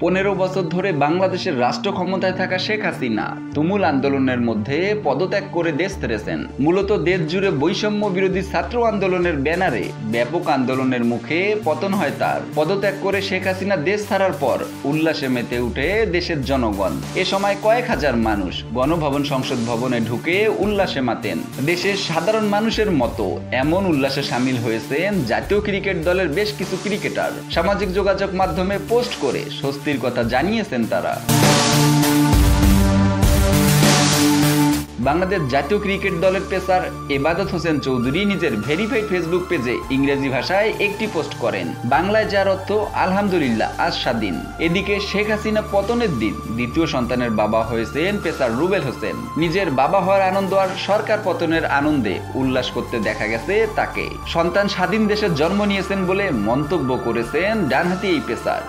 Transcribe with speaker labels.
Speaker 1: 15 বছর ধরে বাংলাদেশের রাষ্ট্র ক্ষমতায় থাকা শেখ হাসিনা তুমুল আন্দোলনের মধ্যে পদত্যাগ করে দেশ ছেড়েছেন। মূলত দেশ জুড়ে বৈষম্য বিরোধী ছাত্র আন্দোলনের ব্যানারে ব্যাপক আন্দোলনের মুখে পতন হয় তার। পদত্যাগ করে শেখ হাসিনা দেশ ছাড়ার পর উল্লাসে মেতে উঠে দেশের জনগণ। এ সময় কয়েক হাজার মানুষ গণভবন সংসদ ভবনে ঢুকে উল্লাসে মাতেন। দেশের সাধারণ মানুষের মতো এমন উল্লাসে সামিল হয়েছেন জাতীয় ক্রিকেট দলের বেশ কিছু ক্রিকেটার। সামাজিক যোগাযোগ মাধ্যমে পোস্ট করে স্বস্তির কথা জানিয়েছেন তারা। বাংলাদেশ জাতীয় ক্রিকেট দলের পেসার এবাদত হোসেন চৌধুরী নিজের ভেরিফাইড ফেসবুক পেজে ইংরেজি ভাষায় একটি পোস্ট করেন, বাংলায় যার অর্থ আলহামদুলিল্লাহ আজ স্বাধীন। এদিকে শেখ হাসিনা পতনের দিন দ্বিতীয় সন্তানের বাবা হয়েছেন পেসার রুবেল হোসেন। নিজের বাবা হওয়ার আনন্দ আর সরকার পতনের আনন্দে উল্লাস করতে দেখা গেছে তাকে। সন্তান স্বাধীন দেশে জন্ম নিয়েছেন বলে মন্তব্য করেছেন ডানহাতি এই পেসার।